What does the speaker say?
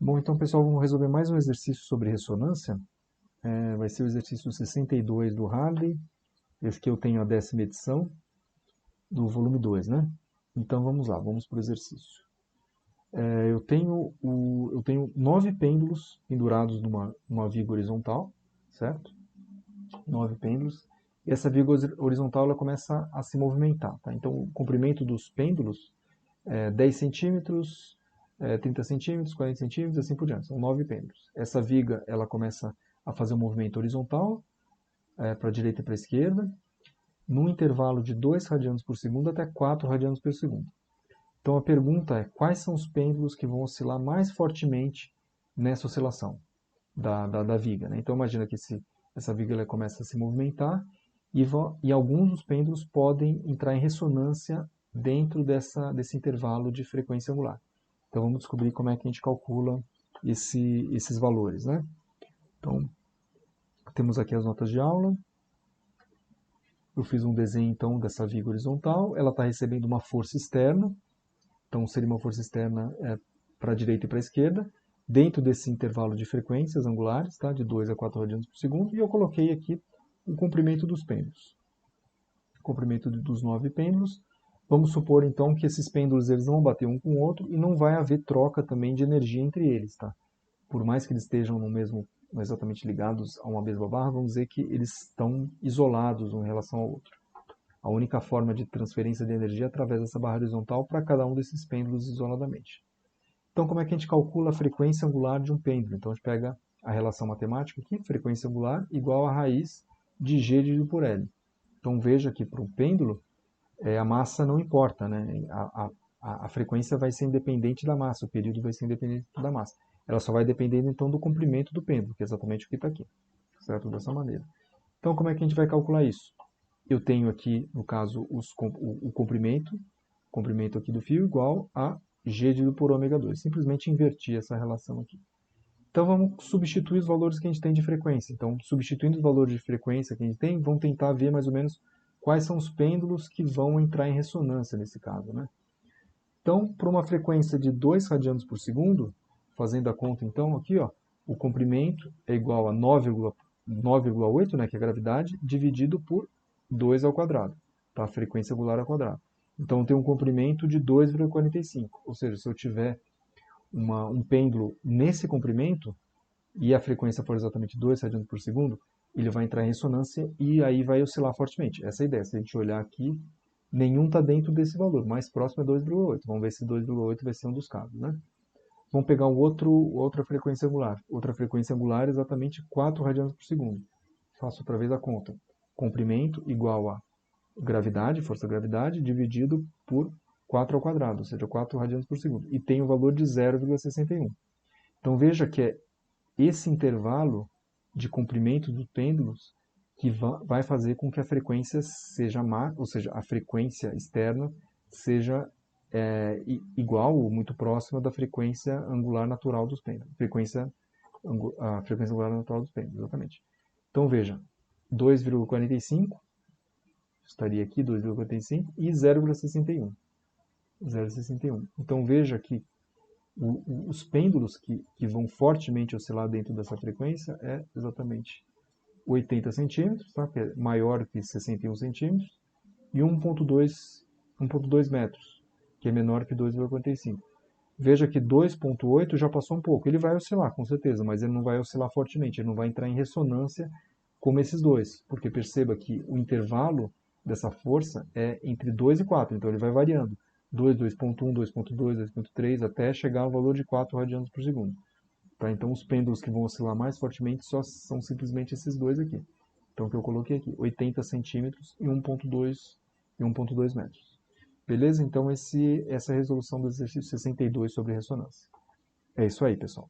Bom, então, pessoal, vamos resolver mais um exercício sobre ressonância. Vai ser o exercício 62 do Hartley. Esse que eu tenho a 10ª edição do volume 2, né? Então, vamos lá, vamos para o exercício. Eu tenho 9 pêndulos pendurados numa viga horizontal, certo? 9 pêndulos. E essa viga horizontal ela começa a se movimentar, tá? Então, o comprimento dos pêndulos é 10 centímetros, 30 centímetros, 40 centímetros, assim por diante. São 9 pêndulos. Essa viga ela começa a fazer um movimento horizontal, para a direita e para a esquerda, num intervalo de 2 radianos por segundo até 4 radianos por segundo. Então a pergunta é, quais são os pêndulos que vão oscilar mais fortemente nessa oscilação da viga, né? Então imagina que essa viga ela começa a se movimentar e alguns dos pêndulos podem entrar em ressonância dentro desse intervalo de frequência angular. Então vamos descobrir como é que a gente calcula esses valores, né? Então temos aqui as notas de aula. Eu fiz um desenho então dessa viga horizontal, ela está recebendo uma força externa, então seria uma força externa para a direita e para a esquerda, dentro desse intervalo de frequências angulares, tá? De 2 a 4 radianos por segundo, e eu coloquei aqui o comprimento dos pêndulos. O comprimento dos 9 pêndulos. Vamos supor então que esses pêndulos eles vão bater um com o outro e não vai haver troca também de energia entre eles, tá? Por mais que eles estejam exatamente ligados a uma mesma barra, vamos dizer que eles estão isolados um em relação ao outro. A única forma de transferência de energia é através dessa barra horizontal para cada um desses pêndulos isoladamente. Então, como é que a gente calcula a frequência angular de um pêndulo? Então, a gente pega a relação matemática aqui, frequência angular igual a raiz de G dividido por L. Então, veja que para um pêndulo, a massa não importa, né? A frequência vai ser independente da massa, o período vai ser independente da massa. Ela só vai depender, então, do comprimento do pêndulo, que é exatamente o que está aqui, certo? Dessa maneira. Então, como é que a gente vai calcular isso? Eu tenho aqui, no caso, o comprimento aqui do fio igual a G dividido por ômega 2. Simplesmente inverti essa relação aqui. Então vamos substituir os valores que a gente tem de frequência. Então, substituindo os valores de frequência que a gente tem, vamos tentar ver mais ou menos quais são os pêndulos que vão entrar em ressonância nesse caso, né? Então, para uma frequência de 2 radianos por segundo, fazendo a conta então aqui, ó, o comprimento é igual a 9,8, né, que é a gravidade, dividido por 2 ao quadrado, tá? A frequência angular ao quadrado. Então, eu tenho um comprimento de 2,45, ou seja, se eu tiver um pêndulo nesse comprimento e a frequência for exatamente 2 radianos por segundo, ele vai entrar em ressonância e aí vai oscilar fortemente. Essa é a ideia. Se a gente olhar aqui, nenhum está dentro desse valor. O mais próximo é 2,8. Vamos ver se 2,8 vai ser um dos casos, né? Vamos pegar outra frequência angular. Outra frequência angular é exatamente 4 radianos por segundo. Faço outra vez a conta. Comprimento igual a gravidade, força da gravidade, dividido por 4 ao quadrado, ou seja, 4 radianos por segundo. E tem o valor de 0,61. Então veja que é esse intervalo de comprimento dos pêndulos que vai fazer com que a frequência seja ou seja, a frequência externa seja igual ou muito próxima da frequência angular natural dos pêndulos. A frequência angular natural dos pêndulos, exatamente. Então veja, 2,45 estaria aqui, 2,45 e 0,61. 0,61. Então veja que os pêndulos que vão fortemente oscilar dentro dessa frequência é exatamente 80 centímetros, tá? Que é maior que 61 centímetros, e 1,2 metros, que é menor que 2,45. Veja que 2,8 já passou um pouco. Ele vai oscilar, com certeza, mas ele não vai oscilar fortemente, ele não vai entrar em ressonância como esses dois, porque perceba que o intervalo dessa força é entre 2 e 4, então ele vai variando. 2, 2.1, 2.2, 2.3, até chegar ao valor de 4 radianos por segundo. Tá? Então os pêndulos que vão oscilar mais fortemente só são simplesmente esses dois aqui. Então o que eu coloquei aqui, 80 centímetros e 1.2 metros. Beleza? Então essa é a resolução do exercício 62 sobre ressonância. É isso aí, pessoal.